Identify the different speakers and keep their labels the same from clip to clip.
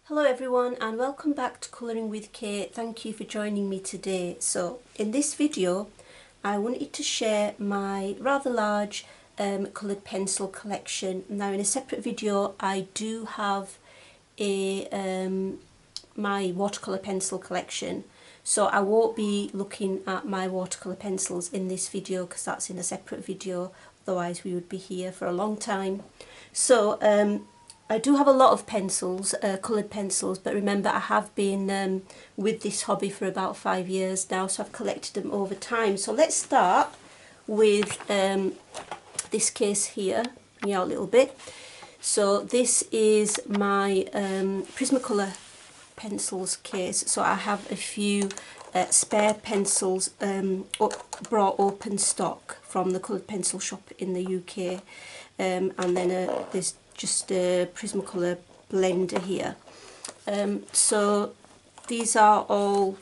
Speaker 1: Hello everyone and welcome back to Colouring with Kate. Thank you for joining me today. So in this video I wanted to share my rather large coloured pencil collection. Now in a separate video I do have my watercolour pencil collection, so I won't be looking at my watercolour pencils in this video because that's in a separate video, otherwise we would be here for a long time. So I do have a lot of pencils, coloured pencils, but remember I have been with this hobby for about 5 years now, so I've collected them over time. So let's start with this case here, bring it out a little bit. So this is my Prismacolor pencils case. So I have a few spare pencils brought open stock from the coloured pencil shop in the UK, and then there's just a Prismacolor blender here. So these are all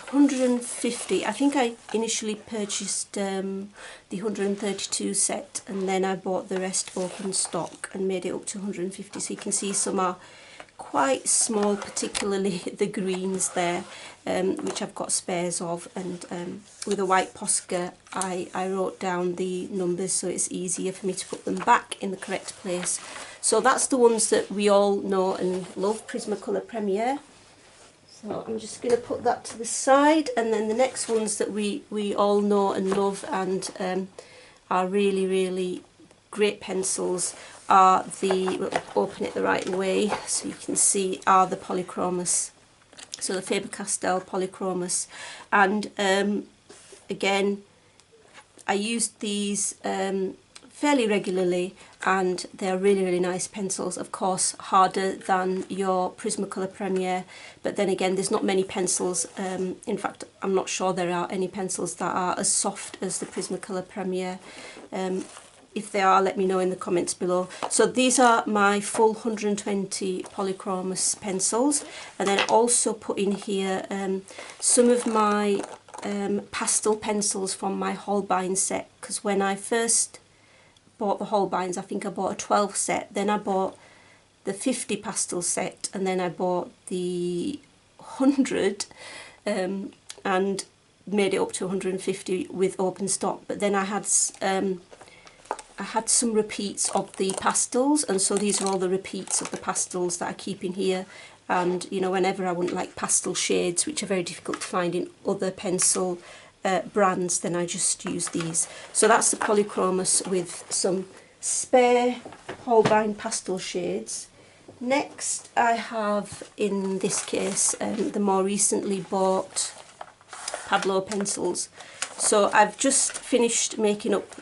Speaker 1: 150. I think I initially purchased the 132 set and then I bought the rest open stock and made it up to 150. So you can see some are quite small, particularly the greens there, which I've got spares of, and with a white Posca I wrote down the numbers so it's easier for me to put them back in the correct place. So that's the ones that we all know and love, Prismacolor Premiere. So I'm just going to put that to the side, and then the next ones that we all know and love and are really great pencils are the, we'll open it the right way so you can see, are the Polychromis. So the FaberCastell Polychromos, and again I used these fairly regularly and they're really nice pencils. Of course harder than your Prismacolor Premiere, but then again there's not many pencils, in fact I'm not sure there are any pencils that are as soft as the Prismacolor Premiere. If they are, let me know in the comments below. So these are my full 120 Polychromos pencils, and then also put in here some of my pastel pencils from my Holbein set, because when I first bought the Holbeins I think I bought a 12 set, then I bought the 50 pastel set, and then I bought the 100 and made it up to 150 with open stock. But then I had some repeats of the pastels, and so these are all the repeats of the pastels that I keep in here. And you know, whenever I want like pastel shades which are very difficult to find in other pencil brands, then I just use these. So that's the Polychromos with some spare Holbein pastel shades. Next I have, in this case, the more recently bought Pablo pencils. So I've just finished making up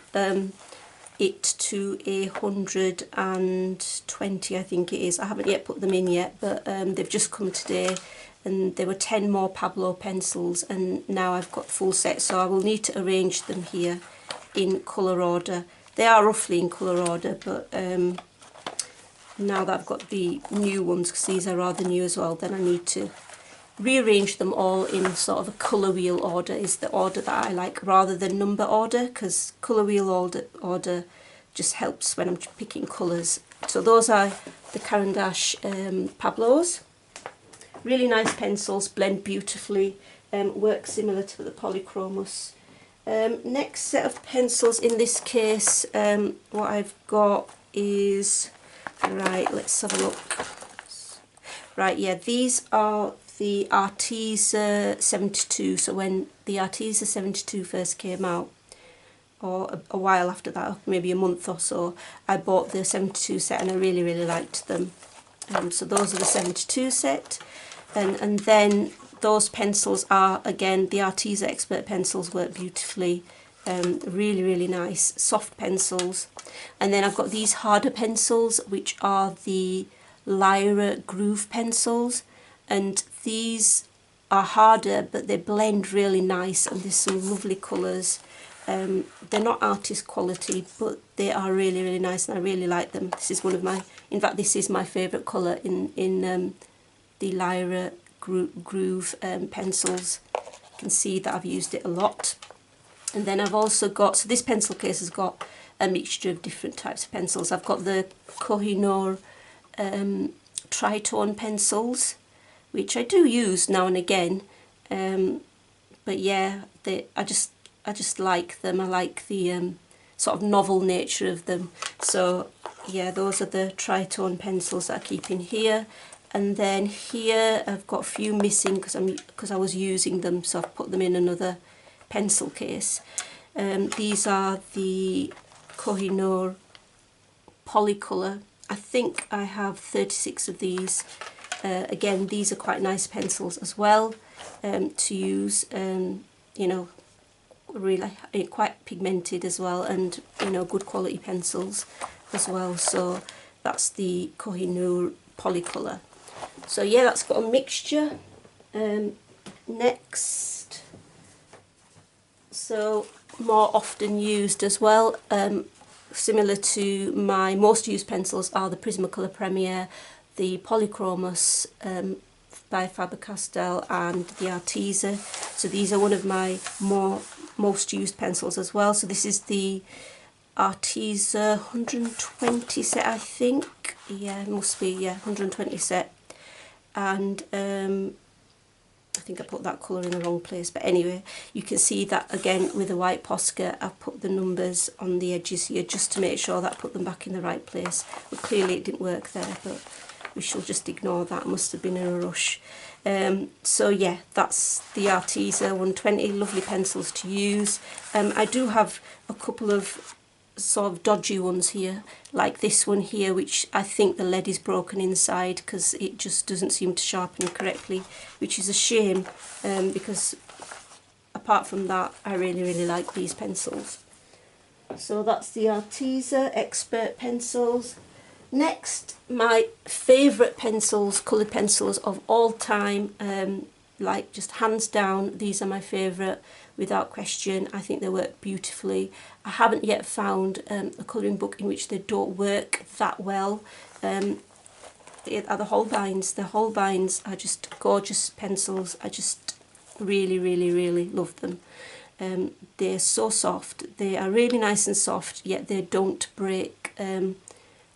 Speaker 1: it to 120, I think it is. I haven't yet put them in yet, but they've just come today, and there were 10 more Pablo pencils, and now I've got full set, so I will need to arrange them here in colour order. They are roughly in colour order, but now that I've got the new ones, because these are rather new as well, then I need to rearrange them all in sort of a colour wheel order, is the order that I like, rather than number order, because colour wheel order just helps when I'm picking colours. So those are the Caran d'Ache Pablos. Really nice pencils, blend beautifully, work similar to the Polychromos. Next set of pencils in this case, what I've got is, right, let's have a look. Right, yeah, these are the Artesa 72. So when the Artesa 72 first came out, or a while after that, maybe a month or so, I bought the 72 set and I really liked them. So those are the 72 set, and then those pencils are, again, the Artesa Expert pencils, work beautifully, really nice soft pencils. And then I've got these harder pencils which are the Lyra Groove pencils, and these are harder but they blend really nice, and there's some lovely colours. They're not artist quality, but they are really nice and I really like them. This is one of my, in fact this is my favourite colour in the Lyra Groove pencils. You can see that I've used it a lot. And then I've also got, so this pencil case has got a mixture of different types of pencils. I've got the Kohinoor tritone pencils, which I do use now and again, but yeah, I just like them. I like the sort of novel nature of them. So yeah, those are the tritone pencils that I keep in here. And then here I've got a few missing because I was using them, so I've put them in another pencil case. These are the Kohinoor Polycolor. I think I have 36 of these. Again, these are quite nice pencils as well to use. You know, really quite pigmented as well, and you know, good quality pencils as well. So that's the Kohinoor Polycolor. So yeah, that's got a mixture. Next, so more often used as well, similar to my most used pencils, are the Prismacolor Premiere, the Polychromos by FaberCastell, and the Artesa. So these are one of my most used pencils as well. So this is the Artesa 120 set, I think. Yeah, it must be, yeah, 120 set. And I think I put that colour in the wrong place, but anyway, you can see that again with the white Posca. I've put the numbers on the edges here just to make sure that I put them back in the right place. But clearly it didn't work there, but we shall just ignore that. Must have been in a rush. So yeah, that's the Artesa 120. Lovely pencils to use. I do have a couple of sort of dodgy ones here, like this one here, which I think the lead is broken inside because it just doesn't seem to sharpen correctly, which is a shame, because apart from that I really like these pencils. So that's the Artesa Expert pencils. Next, my favourite pencils, coloured pencils of all time, like just hands down, these are my favourite without question. I think they work beautifully. I haven't yet found a colouring book in which they don't work that well. They are the Holbeins. The Holbeins are just gorgeous pencils. I just really love them. They're so soft. They are really nice and soft, yet they don't break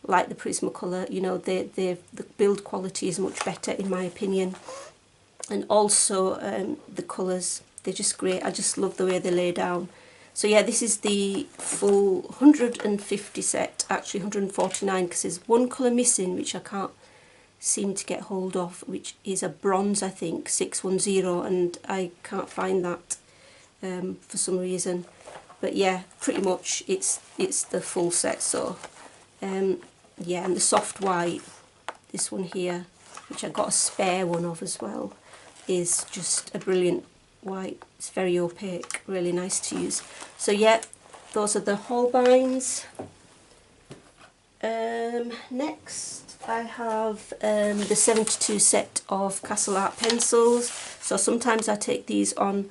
Speaker 1: like the Prismacolor. You know, the build quality is much better in my opinion. And also the colours, they're just great. I just love the way they lay down. So yeah, this is the full 150 set, actually 149, because there's one colour missing which I can't seem to get hold of, which is a bronze, I think, 610, and I can't find that for some reason. But yeah, pretty much it's the full set. So yeah, and the soft white, this one here, which I got a spare one of as well, is just a brilliant white. It's very opaque, really nice to use. So yeah, those are the Holbeins. Next I have the 72 set of Castle Art pencils. So sometimes I take these on,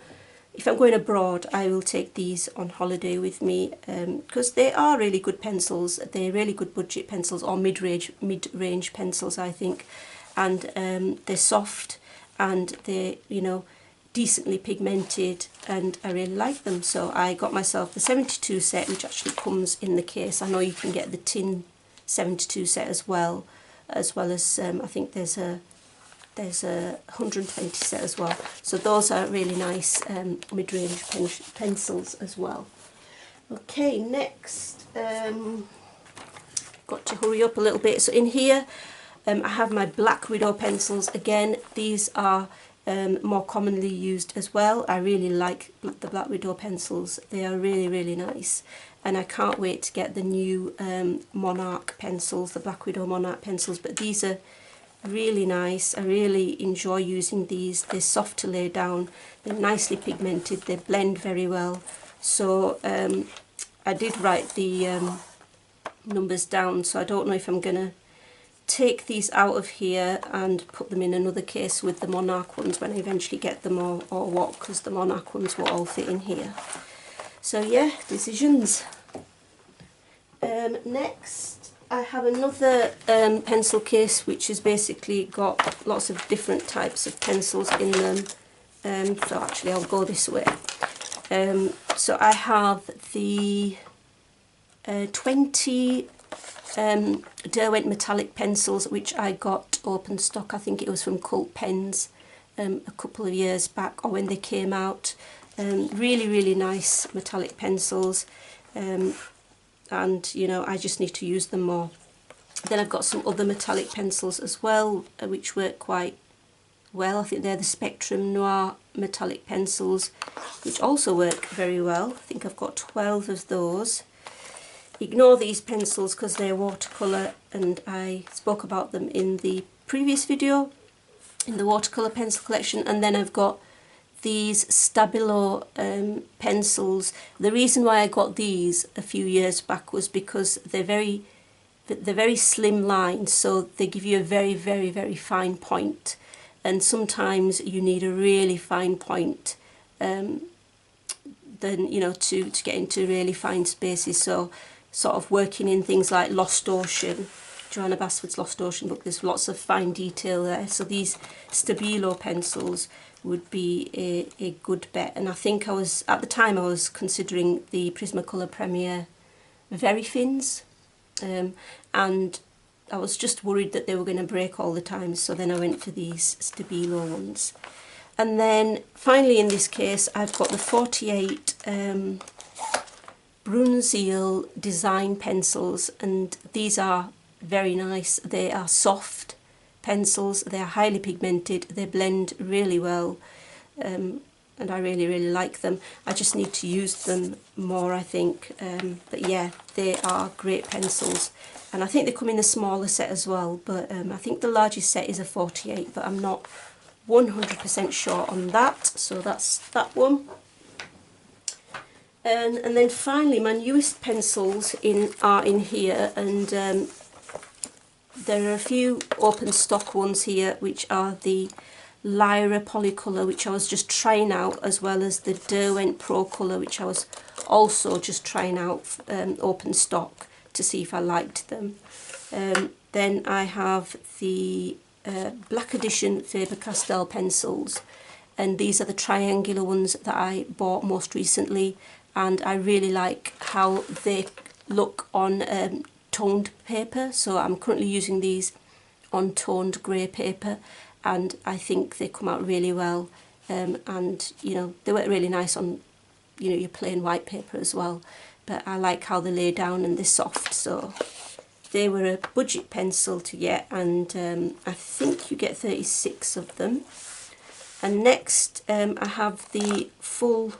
Speaker 1: if I'm going abroad, I will take these on holiday with me, because they are really good pencils. They're really good budget pencils, or mid-range pencils, I think. And they're soft, and they're, you know, decently pigmented, and I really like them. So I got myself the 72 set, which actually comes in the case. I know you can get the tin 72 set as well as I think there's a 120 set as well. So those are really nice mid-range pencils as well. Okay, next, got to hurry up a little bit. So in here I have my Black Widow pencils. Again, these are more commonly used as well. I really like the Black Widow pencils. They are really nice, and I can't wait to get the new Monarch pencils, the Black Widow Monarch pencils. But these are really nice. I really enjoy using these. They're soft to lay down, they're nicely pigmented, they blend very well. So I did write the numbers down, so I don't know if I'm gonna take these out of here and put them in another case with the Monarch ones when I eventually get them, or what, because the Monarch ones will all fit in here. So yeah, decisions. Next I have another pencil case which has basically got lots of different types of pencils in them. So actually I'll go this way. So I have the 20 Derwent metallic pencils, which I got got open stock. I think it was from Cult Pens a couple of years back, or when they came out. Really nice metallic pencils, and you know, I just need to use them more. Then I've got some other metallic pencils as well, which work quite well. I think they're the Spectrum Noir metallic pencils, which also work very well. I think I've got 12 of those. Ignore these pencils because they're watercolour, and I spoke about them in the previous video in the watercolour pencil collection. And then I've got these Stabiller pencils. The reason why I got these a few years back was because they're very slim lines, so they give you a very fine point, and sometimes you need a really fine point then, you know, to get into really fine spaces. So sort of working in things like Lost Ocean, Joanna Basford's Lost Ocean book, there's lots of fine detail there. So these Stabiller pencils would be a good bet. And I think at the time I was considering the Prismacolor Premiere Very Fins, and I was just worried that they were going to break all the time, so then I went for these Stabiller ones. And then finally in this case I've got the 48 Brunzil design pencils, and these are very nice. They are soft pencils, they are highly pigmented, they blend really well, and I really like them. I just need to use them more, I think, but yeah, they are great pencils, and I think they come in a smaller set as well, but I think the largest set is a 48, but I'm not 100% sure on that, so that's that one. And then finally my newest pencils are in here, and there are a few open stock ones here, which are the Lyra Polycolour, which I was just trying out, as well as the Derwent Pro Colour, which I was also just trying out open stock to see if I liked them. Then I have the Black Edition FaberCastell pencils, and these are the triangular ones that I bought most recently, and I really like how they look on toned paper. So I'm currently using these on toned grey paper, and I think they come out really well, and you know, they work really nice on, you know, your plain white paper as well, but I like how they lay down and they're soft. So they were a budget pencil to get, and I think you get 36 of them. And next I have the full,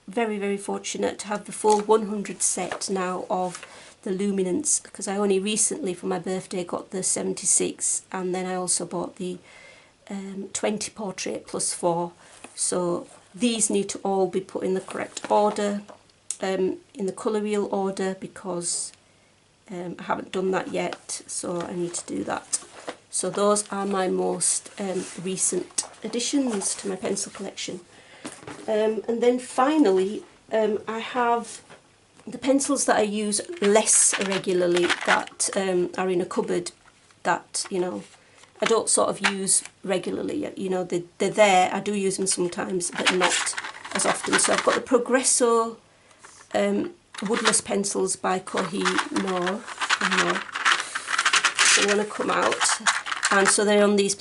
Speaker 1: very fortunate to have the full 100 set now of the Luminance, because I only recently for my birthday got the 76, and then I also bought the 20 portrait plus 4. So these need to all be put in the correct order, in the colour wheel order, because I haven't done that yet, so I need to do that. So those are my most recent additions to my pencil collection. And then finally I have the pencils that I use less regularly, that are in a cupboard, that, you know, I don't sort of use regularly. You know, they're there, I do use them sometimes, but not as often. So I've got the Progresso Woodless pencils by Kohinoor. They want to come out, and so they're on these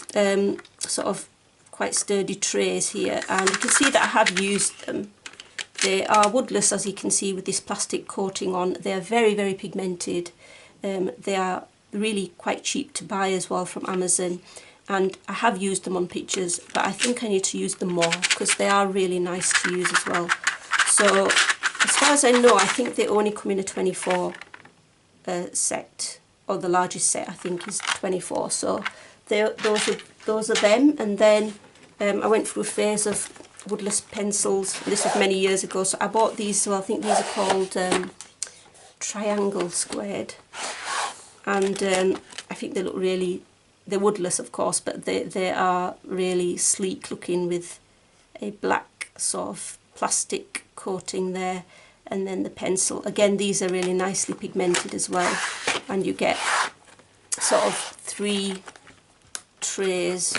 Speaker 1: sort of quite sturdy trays here, and you can see that I have used them. They are woodless, as you can see, with this plastic coating on. They are very pigmented. They are really quite cheap to buy as well from Amazon, and I have used them on pictures, but I think I need to use them more because they are really nice to use as well. So as far as I know, I think they only come in a 24 set, or the largest set I think is 24. So those are them. And then I went through a phase of woodless pencils. This was many years ago, so I bought these. So I think these are called Triangle Squared, and I think they look really, they're woodless of course, but they are really sleek looking, with a black sort of plastic coating there. And then the pencil, again, these are really nicely pigmented as well, and you get sort of 3 trays,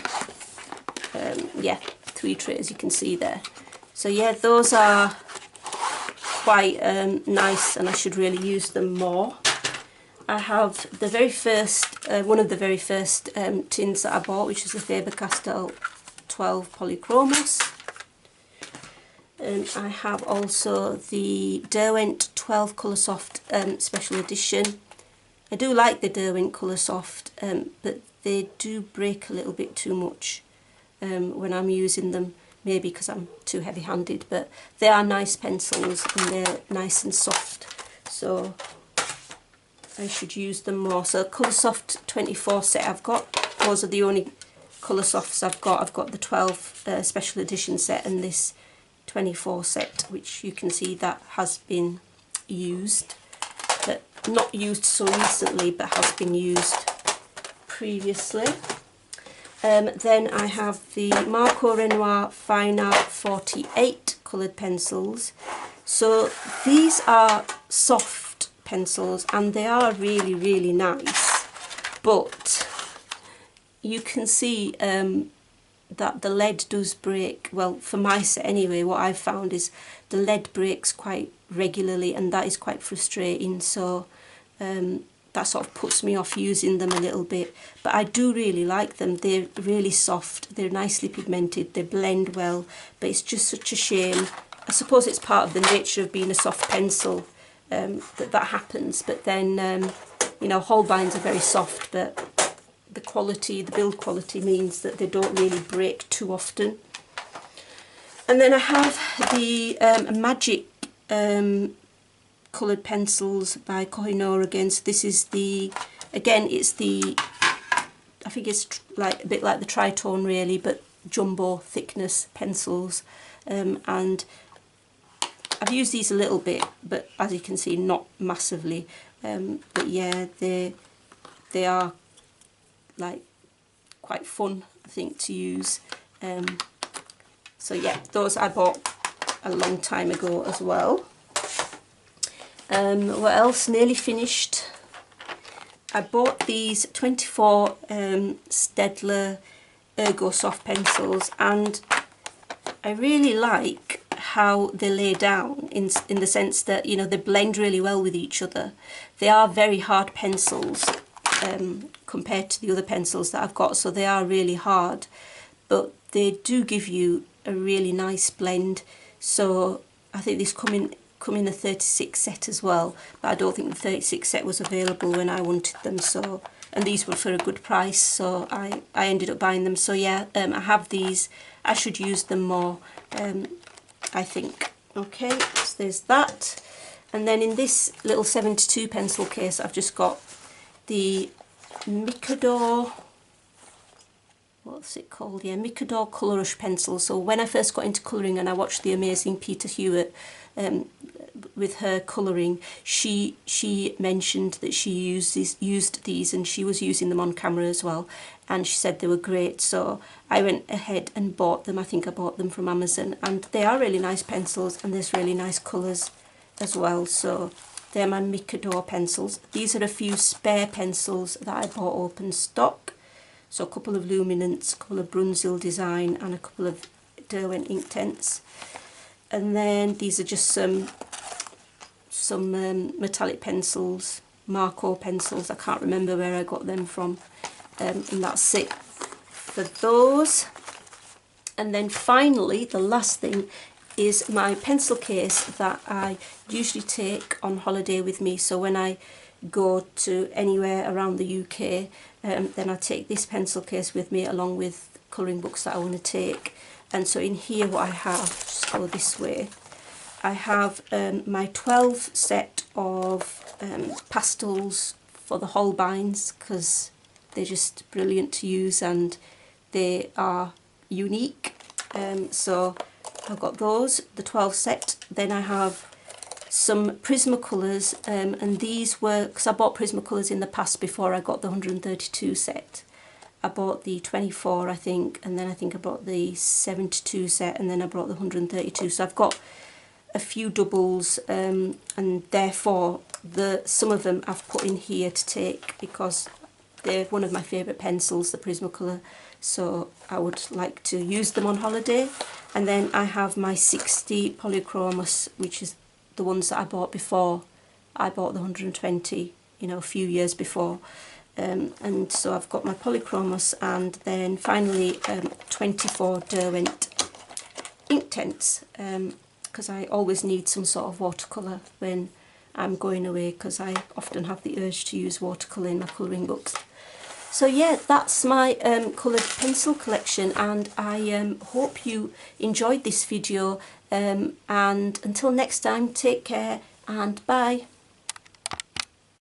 Speaker 1: yeah, 3 trays you can see there. So yeah, those are quite nice, and I should really use them more. I have the very first, one of the very first tins that I bought, which is the FaberCastell 12 Polychromos. I have also the Derwent 12 Colour Soft Special Edition. I do like the Derwent Colour Soft, but they do break a little bit too much when I'm using them, maybe because I'm too heavy-handed, but they are nice pencils and they're nice and soft, so I should use them more. So Colour Soft 24 set I've got, those are the only Colour Softs I've got. I've got the 12 Special Edition set and this 24 set, which you can see that has been used, but not used so recently, but has been used previously. Then I have the Marco Renoir Fine Art 48 coloured pencils. So these are soft pencils and they are really, really nice, but you can see that the lead does break. Well, for my set anyway, what I've found is the lead breaks quite regularly, and that is quite frustrating, so that sort of puts me off using them a little bit. But I do really like them. They're really soft, they're nicely pigmented, they blend well, but it's just such a shame. I suppose it's part of the nature of being a soft pencil that happens, but then you know, Holbeins are very soft, but the quality, the build quality means that they don't really break too often. And then I have the Magic coloured pencils by Kohinoor again. So this is the, again, it's the, I think it's like a bit like the Tritone really, but jumbo thickness pencils. And I've used these a little bit, but as you can see, not massively. But yeah, they are like quite fun, I think, to use. So yeah, those I bought a long time ago as well. What else? Nearly finished. I bought these 24 Stabiller Ergo soft pencils, and I really like how they lay down in the sense that, you know, they blend really well with each other. They are very hard pencils compared to the other pencils that I've got, so they are really hard, but they do give you a really nice blend. So I think these come in a 36 set as well, but I don't think the 36 set was available when I wanted them, so, and these were for a good price, so I ended up buying them. So yeah, I have these. I should use them more, I think. Okay, so there's that. And then in this little 72 pencil case, I've just got the Mykador, what's it called? Yeah, Mykador Colour Rush pencil. So when I first got into colouring and I watched the amazing Peter Hewitt with her colouring, she mentioned that she used these and she was using them on camera as well, and she said they were great, so I went ahead and bought them. I think I bought them from Amazon, and they are really nice pencils and there's really nice colours as well. So they're my Mykador pencils. These are a few spare pencils that I bought open stock. So a couple of Luminance, a couple of Brunzil Design, and a couple of Derwent Inktense. And then these are just some metallic pencils, Marco pencils. I can't remember where I got them from. And that's it for those. And then finally, the last thing is my pencil case that I usually take on holiday with me. So when I go to anywhere around the UK, then I take this pencil case with me along with colouring books that I want to take. And so in here what I have, just go this way, I have my 12 set of pastels for the Holbeins, because they're just brilliant to use and they are unique. So I've got those, the 12 set. Then I have some Prismacolors, and these were, because I bought Prismacolors in the past before I got the 132 set. I bought the 24, I think, and then I think I bought the 72 set, and then I bought the 132. So I've got a few doubles, and therefore some of them I've put in here to take because they're one of my favourite pencils, the Prismacolor. So I would like to use them on holiday. And then I have my 60 Polychromos, which is the ones that I bought before I bought the 120 you know, a few years before. And so I've got my Polychromos, and then finally 24 Derwent ink tents, because I always need some sort of watercolour when I'm going away, because I often have the urge to use watercolour in my colouring books. So yeah, that's my coloured pencil collection, and I hope you enjoyed this video, and until next time, take care and bye.